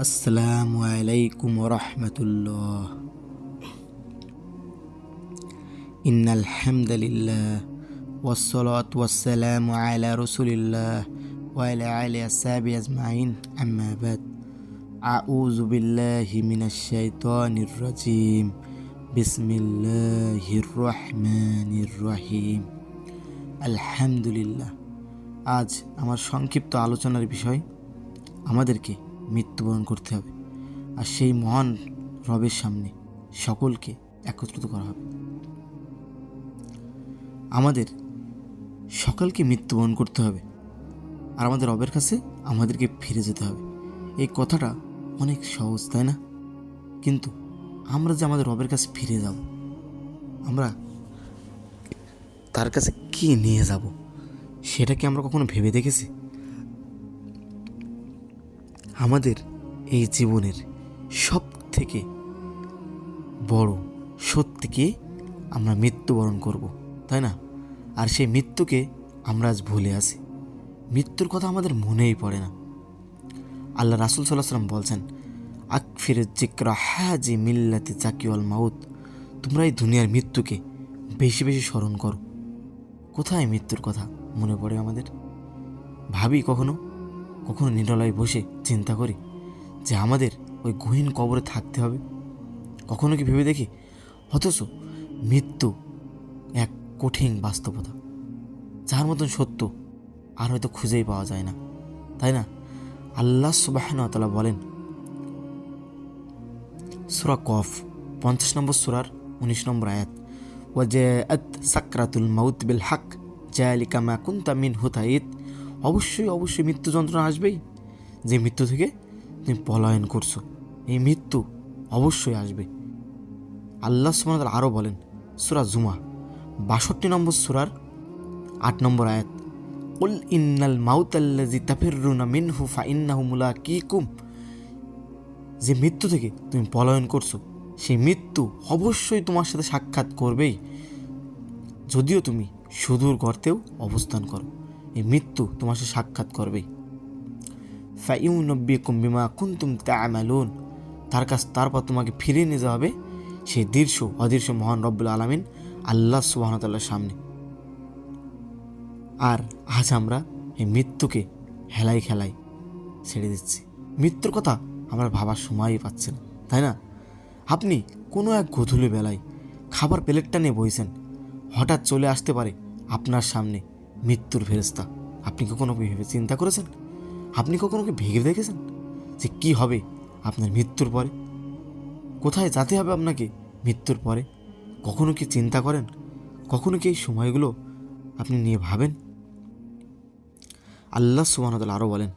আসসালামু আলাইকুম রহমতুল্লাহ। ইন্নাল হামদুলিল্লাহ ওয়াসসালাতু ওয়াসসালামু আলা রাসূলিল্লাহ ওয়া আলা আলিহি ওয়াসহাবিহি আজমাইন, আম্মা বাদ। আউযু বিল্লাহি মিনাশ শাইতানির রাজিম। বিসমিল্লাহির রহমানির রহিম। আলহামদুলিল্লাহ। আজ আমার সংক্ষিপ্ত আলোচনার বিষয়, আমাদেরকে মৃত্যুবরণ করতে হবে, আর সেই মহান রবের সামনে সকলকে একত্রিত করা হবে। আমাদের সকলকে মৃত্যুবরণ করতে হবে, আর আমাদের রবের কাছে আমাদেরকে ফিরে যেতে হবে। এই কথাটা অনেক সহজ, তাই না? কিন্তু আমরা যে আমাদের রবের কাছে ফিরে যাব, আমরা তার কাছে কি নিয়ে যাব, সেটা কি আমরা কখনো ভেবে দেখেছি? আমাদের এই জীবনের সব থেকে বড় সত্যিকে আমরা মৃত্যুবরণ করব, তাই না? আর সেই মৃত্যুকে আমরা আজ ভুলে আসি। মৃত্যুর কথা আমাদের মনেই পড়ে না। আল্লাহ রাসূল সাল্লাল্লাহু আলাইহি ওয়াসাল্লাম বলছেন, আকফির যিকরা হাজি মিল্লাতি জাকিউল মাউত। তোমরা এই দুনিয়ার মৃত্যুকে বেশি বেশি স্মরণ করো। কোথায় মৃত্যুর কথা মনে পড়ে আমাদের? ভাবি কখনো কখনো নিরলায় বসে চিন্তা করি যে আমাদের ওই গহীন কবরে থাকতে হবে? কখনো কি ভেবে দেখি? অথচ মৃত্যু এক কঠিন বাস্তবতা, যার মতন সত্য আর হয়তো খুঁজেই পাওয়া যায় না, তাই না? আল্লাহ সুবহানাহু ওয়া তাআলা বলেন, সূরা কফ 50 নম্বর সূরার 19 নম্বর আয়াত, ওয়াজাআত সাকরাতুল মাউত বিল হক যালিকা মা কুনতা মিনহু তাইদ। অবশ্যই অবশ্যই মৃত্যু যন্ত্রণা আসবেই, যে মৃত্যু থেকে তুমি পলায়ন করছো, এই মৃত্যু অবশ্যই আসবে। আল্লাহ সুবহানাহু ওয়া তাআলা আরও বলেন, সূরা জুমা 62 নম্বর সূরার 8 নম্বর আয়াত, কুল ইন্নাল মাউতাল্লাযী তাফিররুনা মিনহু ফাইন্নাহু মুলাকীকুম। যে মৃত্যু থেকে তুমি পলায়ন করছো, সেই মৃত্যু অবশ্যই তোমার সাথে সাক্ষাৎ করবেই, যদিও তুমি সুদূর গর্তেও অবস্থান করো, এই মৃত্যু তোমার সাথে সাক্ষাৎ করবেই। ফায়ুনব্বিকুম বিমা কুনতুম তা'মালুন। তারপর তোমাকে ফিরিয়ে নিয়ে যাওয়া হবে সেই দৃশ্য অদৃশ্য মহান রব্বুল আলামিন আল্লাহ সুবহানাহু ওয়া তাআলার সামনে। আর আজ আমরা এই মৃত্যুকে হেলাই খেলাই ছেড়ে দিচ্ছি। মৃত্যুর কথা আমরা ভাবার সময়ই পাচ্ছি না, তাই না? আপনি কোনো এক গধূলি বেলায় খাবার প্লেটটা নিয়ে বইছেন, হঠাৎ চলে আসতে পারে আপনার সামনে মৃত্যুর ফেরেশতা। আপনি কখনো ভেবে চিন্তা করেছেন? আপনি কখনো কি ভেবে দেখেছেন যে কি হবে আপনার মৃত্যুর পরে? কোথায় যেতে হবে আপনাকে মৃত্যুর পরে? কখনো কি চিন্তা করেন? কখনো কি এই সময়গুলো আপনি নিয়ে ভাবেন? আল্লাহ সুবহানাহু ওয়া তাআলা আরও বলেন,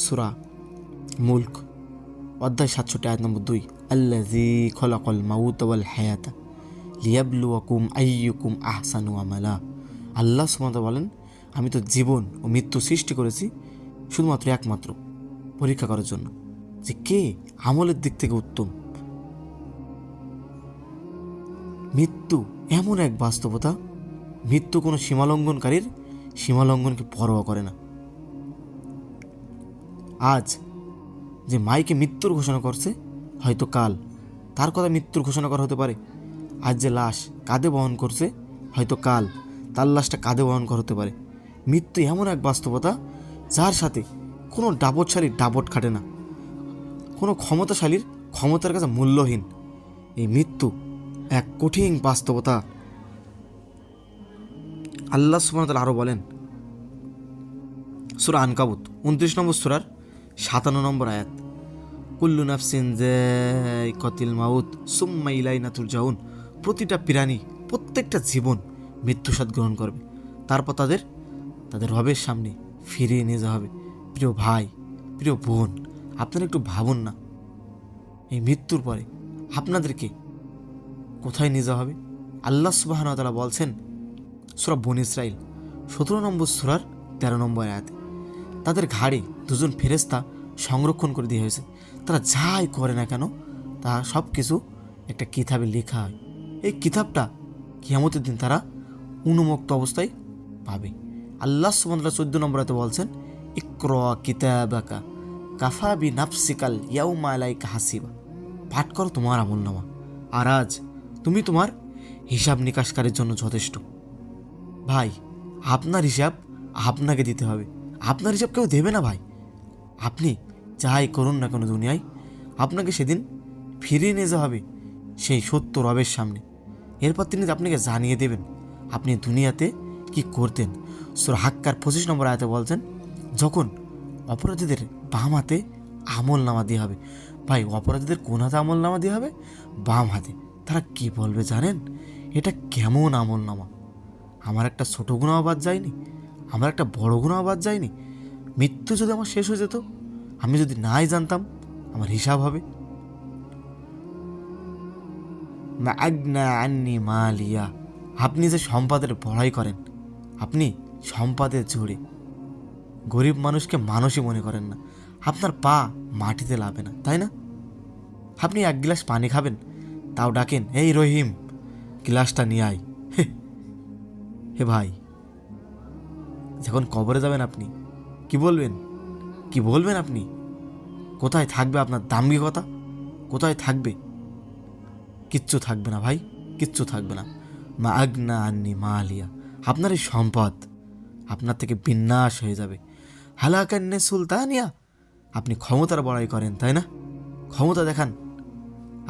সূরা মুলক অধ্যায় 67 আয়াত নম্বর 2, আল্লাযী খলাকাল মাউতা ওয়াল হায়াতা লিয়াবলুয়াকুম আইয়ুকুম আহসানু আমালা। আল্লাহ সুবহানাহু ওয়া তাআলা বলেন, আমি তো জীবন ও মৃত্যু সৃষ্টি করেছি শুধুমাত্র একমাত্র পরীক্ষা করার জন্য, যে কে আমলের দিক থেকে উত্তম। মৃত্যু এমন এক বাস্তবতা, মৃত্যু কোনো সীমালঙ্ঘনকারীর সীমালঙ্ঘনকে পরোয়া করে না। আজ যে মাইকে মৃত্যুর ঘোষণা করছে, হয়তো কাল তার কথা মৃত্যুর ঘোষণা করা হতে পারে। আজ যে লাশ কাঁধে বহন করছে, হয়তো কাল তার লাশটা কাঁধে বহন করা হতে পারে। মৃত্যু এমন এক বাস্তবতা, যার সাথে কোনো দাপটশালীর দাপট খাটে না, কোনো ক্ষমতাশালীর ক্ষমতার কাছে মূল্যহীন। এই মৃত্যু এক কঠিন বাস্তবতা। আল্লাহ সুবহানাহু ওয়া তাআলা আরও বলেন, সূরা আনকাবুত 29 নম্বর সূরার 57 নম্বর আয়াত, কুল্লু নাফসিন যায়িকাতুল মাউত সুম্মা ইলাইনা তুরজাউন। প্রতিটা প্রাণী, প্রত্যেকটা জীবন মৃত্যু স্বাদ গ্রহণ করবে, তারপর তাদের রবের সামনে ফিরিয়ে নিয়ে যাওয়া হবে। প্রিয় ভাই, প্রিয় বোন, আপনারা একটু ভাবুন না, এই মৃত্যুর পরে আপনাদেরকে কোথায় নিয়ে যাওয়া হবে? আল্লাহ সুবহানাহু ওয়া তাআলা বলছেন, সূরা বনী ইসরাঈল 17 নম্বর সূরার 13 নম্বর আয়াতে, তাদের ঘাড়ে দুজন ফেরেশতা সংরক্ষণ করে দেওয়া হয়েছে। তারা যাই করে না কেন, তা সব কিছু একটা কিতাবে লেখা হয়। এই কিতাবটা কিয়ামতের দিন তারা উন্মুক্ত অবস্থায় পাবে। আল্লাহ সুবহানাহু ওয়া তাআলা 14 নম্বর আয়াতে বলছেন, ইকরা কিতাবাকা কাফা বি নাফসিকাল ইয়াউমা আলাইকা হাসিবা। পাঠ করো তোমার আমলনামা, আর আজ তুমি তোমার হিসাব নিকাশকারীর জন্য যথেষ্ট। ভাই, আপনার হিসাব আপনাকে দিতে হবে, আপনার হিসাব কেউ দেবে না ভাই। আপনি যাই করুন না কেন দুনিয়ায়, আপনাকে সেদিন ফিরিয়ে নিয়ে যাওয়া হবে সেই সত্য রবের সামনে। এরপর তিনি আপনাকে জানিয়ে দেবেন আপনি দুনিয়াতে কি করতেন। সূরা হাক্কার 25 নম্বর আয়াতে বলছেন, যখন অপরাধীদের বাম হাতে আমল নামা দিয়ে হবে। ভাই, অপরাধীদের কোন হাতে আমল নামা দিয়ে হবে? বাম হাতে। তারা কি বলবে জানেন? এটা কেমন আমল নামা? আমার একটা ছোটো গুনাহ বাদ যায়নি, আমার একটা বড় গুনাহ বাদ যায়নি। মৃত্যু যদি আমার শেষ হয়ে যেত, আমি যদি নাই জানতাম আমার হিসাব হবে। মা আগনা আন্নি মালিয়া। আপনি যে সম্পদের বড়াই করেন, আপনি সম্পদের জোরে গরিব মানুষকে মানুষই মনে করেন না। আপনার পা মাটিতে লাবে না, তাই না? আপনি এক গ্লাস পানি খাবেন, তাও ডাকেন, এই রহিম গ্লাসটা নিয়ে আয়। হে ভাই, যখন কবরে যাবেন আপনি কি বলবেন? কি বলবেন আপনি? কোথায় থাকবে আপনার দাম্ভিকতা? কোথায় থাকবে? কিচ্ছু থাকবে না ভাই, কিচ্ছু থাকবে না। মা আগনা আন্নি মালিয়া। আপনার এই সম্পদ আপনার থেকে বিনাশ হয়ে যাবে। হালাকান্নে সুলতানিয়া। আপনি ক্ষমতার বড়াই করেন, তাই না? ক্ষমতা দেখান,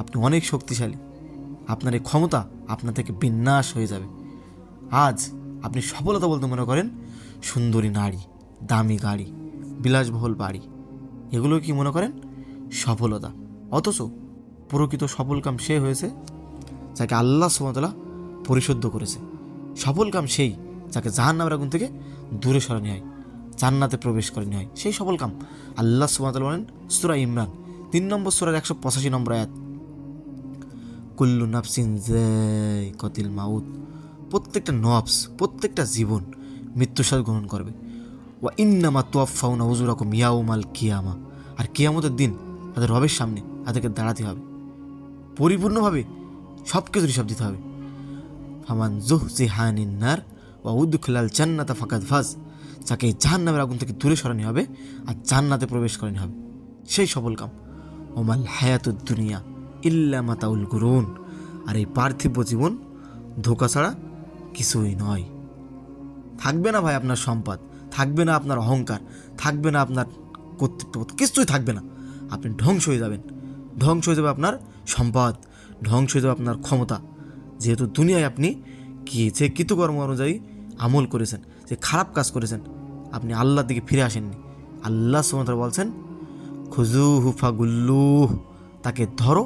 আপনি অনেক শক্তিশালী। আপনার এই ক্ষমতা আপনার থেকে বিনাশ হয়ে যাবে। আজ আপনি সফলতা বলতে মনে করেন সুন্দরী নারী, দামি গাড়ি, বিলাসবহুল বাড়ি, এগুলো কি মনে করেন সফলতা? অথচ প্রকৃত সফলকাম সে হয়েছে যাকে আল্লাহ সুবহানাহু ওয়া তাআলা পরিশুদ্ধ করেছে। সফলকাম সেই যাকে জাহান্নামের আগুন থেকে দূরে সরানো হয়, জান্নাতে প্রবেশ করে নেওয়া হয়, সেই সফলকাম। আল্লাহ সুবহানাহু ওয়া তাআলা বলেন সূরা ইমরান 3 নম্বর সূরার 185 নম্বর আয়াত, কুল্লু নাফসিন যায়কাতুল মাউত। প্রত্যেকটা নফস, প্রত্যেকটা জীবন মৃত্যুর স্বাদ গ্রহণ করবে। ওয়া ইন্নামা তুওয়াফাউনা উজুরাকুম ইয়াউমাল কিয়ামা। আর কিয়ামতের দিন তাদের রবের সামনে তাদেরকে দাঁড়াতে হবে, পরিপূর্ণভাবে সব কিছুর হিসাব দিতে হবে। ফামান যুহজিহা আনিন নার ওয়া উদখিলাল জান্নাতা ফাকাদ ফাজ। যাকে জাহান্নামের আগুন থেকে দূরে সরানো হবে আর জান্নাতে প্রবেশ করানো হবে, সেই সফলকাম। ওমাল হায়াতুদ দুনিয়া ইল্লা মাতাউল গুরুন। আর এই পার্থিব জীবন ধোঁকা ছাড়া কিছুই নয়। থাকবে না ভাই আপনার সম্পদ, থাকবে না আপনার অহংকার, থাকবে না আপনার কর্তৃত্ব, কিছুই থাকবে না। আপনি ধ্বংস হয়ে যাবেন, ধ্বংস হয়ে যাবে আপনার সম্পদ, ধ্বংস হয়ে যাবে আপনার ক্ষমতা। যেহেতু দুনিয়ায় আপনি যে কৃতকর্ম অনুযায়ী আমল করেছেন, যে খারাপ কাজ করেছেন, আপনি আল্লাহর দিকে ফিরে আসেননি। আল্লাহ সুবহানাহু ওয়া তাআলা বলছেন, খুযুহু ফাগুল্লুহ। তাকে ধরো,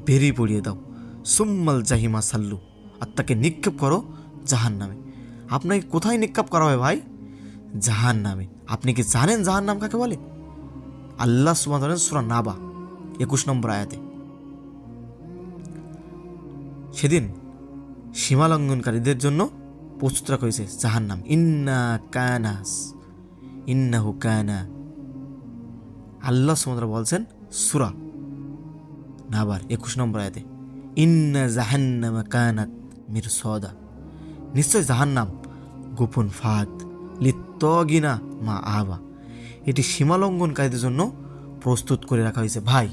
বেরিয়ে পড়িয়ে দাও। সুম্মাল জাহিমা সাল্লু। আর তাকে নিক্ষেপ করো জাহান্নামে। আপনাকে কোথায় নিক্ষেপ করা হয় ভাই? জাহান্নামে। আপনি কি জানেন জাহান্নাম কাকে বলে? আল্লাহ সুবহানাহু ওয়া তাআলা সূরা নাবা 21 নম্বর আয়াতে। সেদিন সীমালঙ্ঘনকারীদের জন্য প্রস্তুত রাখা হয়েছে জাহান্নাম। ইন্নাহু কানা। আল্লাহ সুবহানাহু ওয়া তাআলা বলছেন সূরা নাবার 21 নম্বর আয়াতে, ইন্না জাহান্নামা কানাত মিরসাদা। নিশ্চয় জাহান্নাম গোপন ফাঁদ, লিত্তাগিনা মা আবা। এটি সীমালঙ্ঘনকারীদের জন্য প্রস্তুত করে রাখা হয়েছে। ভাই,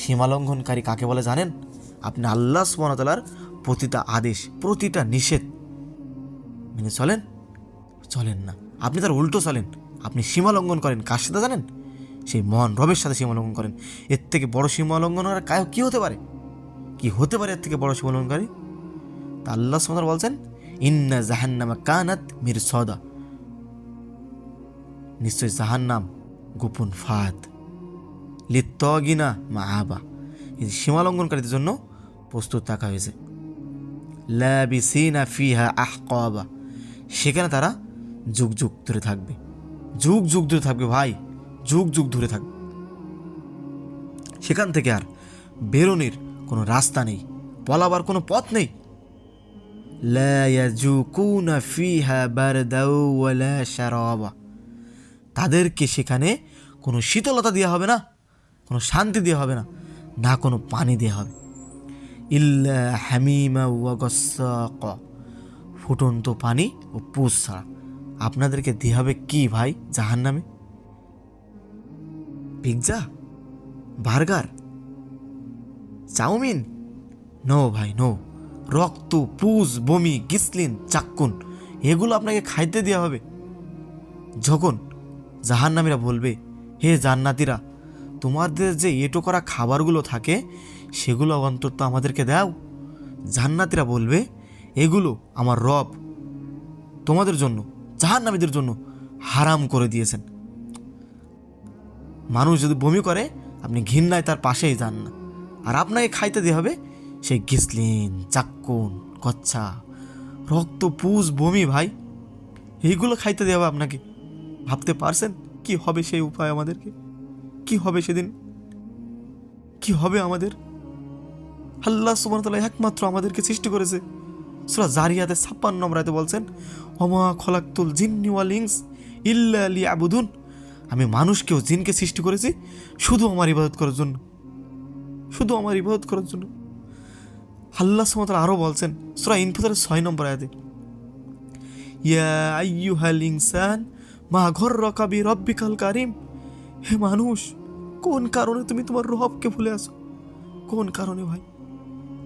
সীমালঙ্ঘনকারী কাকে বলে জানেন? আপনি আল্লাহ সুবহানাহু ওয়া তাআলার প্রতিটা আদেশ, প্রতিটা নিষেধ মেনে চলেন? চলেন না, আপনি তার উল্টো চলেন। আপনি সীমালঙ্ঘন করেন কার সাথে জানেন? সেই মহান রবের সাথে সীমালঙ্ঘন করেন। এর থেকে বড় সীমালঙ্ঘন আর কি হতে পারে? কি হতে পারে এর থেকে বড় সীমালঙ্ঘনকারী? তা আল্লাহ সুবহানাহু ওয়া তাআলা বলছেন, ইন্না জাহান্নামা কানাত মিরসাদা। নিশ্চয় জাহান্নাম গোপন ফাঁদ, লিত্তাগিনা মা আবা। এই সীমালঙ্ঘনকারীদের জন্য প্রস্তুত রাখা হয়েছে। লাবিসিনা ফিহা আহকাবা। সেখানে তারা যুগ যুগ ধরে থাকবে, যুগ যুগ ধরে থাকবে ভাই, যুগ যুগ ধরে থাকবে। সেখান থেকে আর বেরোনোর কোনো রাস্তা নেই, পলাবার কোনো পথ নেই। লা ইয়াজুকুনা ফিহা বারদাও ওয়ালা শারাবা। তাদেরকে সেখানে কোনো শীতলতা দেওয়া হবে না, কোনো শান্তি দেওয়া হবে না, না কোনো পানি দেওয়া হবে। ইল্লা হামিমা ওয়া গাসসাকা। ফুটন্ত পানি ও পুষ ছাড়া। আপনাদেরকে দেওয়া হবে কি ভাই জাহান্নামে? Pizza, burger, chowmein? নো ভাই, নো। রক্ত, পুজ, বমি, গিসলিন, চাক্কুন এগুলো আপনাকে খাইতে দেওয়া হবে। যখন জাহান্নামীরা বলবে, হে জান্নাতীরা, তোমাদের যে এঁটো করা খাবারগুলো থাকে সেগুলো অন্তত আমাদেরকে দাও। জান্নাতীরা বলবে, এগুলো আমার রব তোমাদের জন্য, জাহান্নামীদের জন্য হারাম করে দিয়েছেন। মানুষ যদি বমি করে আপনি ঘৃণায় তার পাশেই যান না, আর আপনাকে খাইতে দেওয়া হবে সেই গিসলিন, চাক্কুন, কচ্ছা, রক্ত, পুজ, বমি ভাই, এইগুলো খাইতে দেওয়া হবে আপনাকে। ভাবতে পারছেন কি হবে সেই উপায় আমাদেরকে? কি হবে সেদিন? কি হবে আমাদের? আল্লাহ সুবহানাহু ওয়া তাআলা একমাত্র আমাদেরকে সৃষ্টি করেছে। সূরা জারিয়াতে 56 নম্বর আয়াতে বলছেন, ওমা খলাকতুল জিন্নি ওয়াল ইনস ইল্লা লিয়াবুদুন। আমি মানুষকেও জিনকে সৃষ্টি করেছি শুধু আমার ইবাদত করার জন্য, শুধু আমার ইবাদত করার জন্য। আল্লাহ সুবহানাহু ওয়া তাআলা আরও বলছেন সূরা ইনফিতারের 6 নম্বর আয়াতে, ইয়া আইয়ুহাল ইনসান মা গররাকা বিরব্বিকাল কারীম। হে মানুষ, কোন কারণে তুমি তোমার রবকে ভুলে আসো? কোন কারণে ভাই?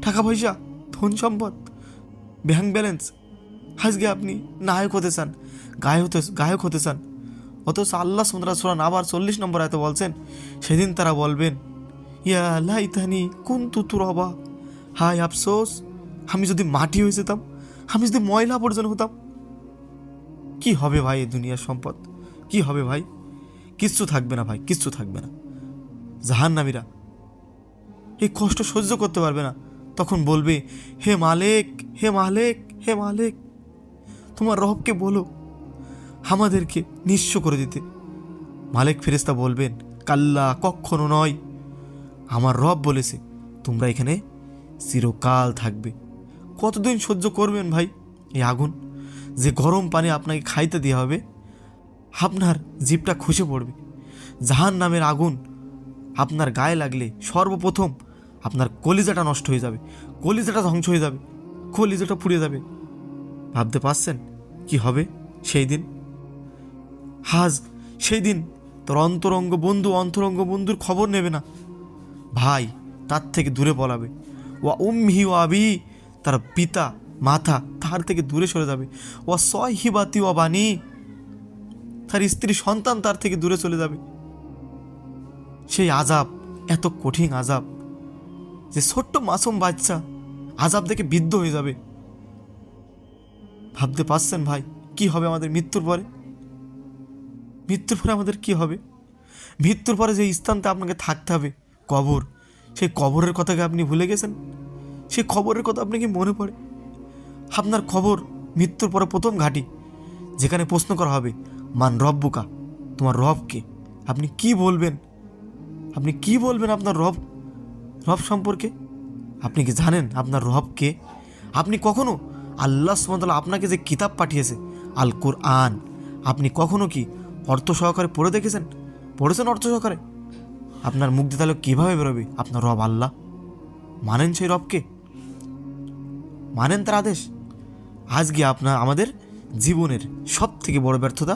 টাকা পয়সা, ধন সম্পদ, ব্যাংক ব্যালেন্স? আজকে আপনি নায়ক হতে চান, গায়ক হতে চান, অথচ আল্লাহ সুবহানাহু ওয়া তাআলা সূরা নাবার 40 নম্বর আয়াতে বলছেন, সেদিন তারা বলবেন, ইয়া লাইতানি কুনতু তুরাবা, হায় আফসোস, আমি যদি মাটি হয়ে যেতাম, আমি যদি ময়লা আবর্জনা হতাম। কি হবে ভাই এই দুনিয়ার সম্পদ? কি হবে ভাই? কিচ্ছু থাকবে না ভাই, কিচ্ছু থাকবে না। জাহান্নামীরা এই কষ্ট সহ্য করতে পারবে না, তখন বলবে, হে মালিক, হে মালিক, হে মালিক, তোমার রবকে বলো আমাদেরকে নিঃস্ব করে দিতে। মালিক ফেরেশতা বলবেন, কাল্লা, কখনো নয়, আমার রব বলেছে তোমরা এখানে চিরকাল থাকবে। কতদিন সহ্য করবেন ভাই এই আগুন? যে গরম পানি আপনাকে খাইতে দেওয়া হবে, আপনার জিভটা খসে পড়বে। জাহান্নামের আগুন আপনার গায়ে লাগলে সর্বপ্রথম আপনার কলিজাটা নষ্ট হয়ে যাবে, কলিজাটা ধ্বংস হয়ে যাবে, কলিজাটা পুড়ে যাবে। ভাবতে পারছেন কি হবে সেই দিন? সেই দিন তোর অন্তরঙ্গ বন্ধুর খবর নেবে না ভাই, তার থেকে দূরে পলাবে। ওয়া উম্মি ওয়া আবি, তার পিতা মাতা তার থেকে দূরে সরে যাবে। ওয়া সাহিবাতি ওয়া বানি, তার স্ত্রী সন্তান তার থেকে দূরে চলে যাবে। সেই আযাব এত কঠিন আযাব যে ছোট্ট মাসুম বাচ্চা আযাব দেখে বিদ্ধ হয়ে যাবে। ভাবতে পারছেন ভাই কি হবে আমাদের মৃত্যুর পরে? মৃত্যুর পরে আমাদের কি হবে? মৃত্যুর পরে যে স্থানটা আপনাকে থাকতে হবে, কবর, সেই কবরের কথাকে আপনি ভুলে গেছেন? সেই কবরের কথা আপনি কি মনে পড়ে? আপনার কবর মৃত্যুর পরে প্রথম ঘাঁটি, যেখানে প্রশ্ন করা হবে, মান রব্বুকা, তোমার রবকে? আপনি কি বলবেন? আপনি কি বলবেন আপনার রব সম্পর্কে? আপনি কি জানেন আপনার রবকে? আপনি কখনো আল্লাহ সুবহানাহু ওয়া তাআলা আপনাকে যে কিতাব পাঠিয়েছে আল কুরআন, আপনি কখনো কি অর্থ সহকারে পড়ে দেখেছেন? পড়েছেন অর্থ সহকারে? আপনার মুখ দিয়ে তাহলে কীভাবে বেরোবে আপনার রব আল্লাহ? মানেন সেই রবকে? মানেন তার আদেশ? আজকে আমাদের জীবনের সব থেকে বড় ব্যর্থতা,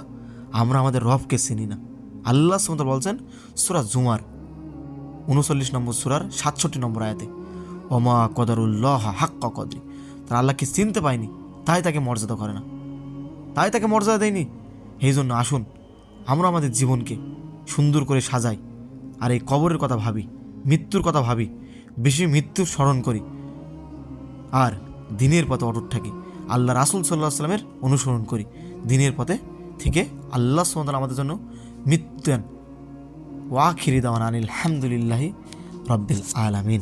আমরা আমাদের রবকে চিনি না। আল্লাহ সুবহানাহু ওয়া তাআলা বলছেন সূরা জুমার 39 নম্বর সূরার 67 নম্বর আয়াতে, ওমা কদরুল্লাহ হাক্কা কদরি, তারা আল্লাহকে চিনতে পায়নি, তাই তাকে মর্যাদা করে না, তাই তাকে মর্যাদা দেয়নি। এই জন্য আসুন আমরা আমাদের জীবনকে সুন্দর করে সাজাই, আর এই কবরের কথা ভাবি, মৃত্যুর কথা ভাবি, বেশি মৃত্যুর স্মরণ করি, আর দিনের পথে অটুট থাকি, আল্লাহ রাসূল সাল্লাল্লাহু আলাইহি ওয়াসাল্লামের অনুসরণ করি, দিনের পথে থেকে আল্লাহ সুবহানাহু ওয়া তাআলা আমাদের জন্য মৃত্যু দেন। ওয়া আখিরি দাওয়ানা আনিল হামদুলিল্লাহি রাব্বিল আলামিন।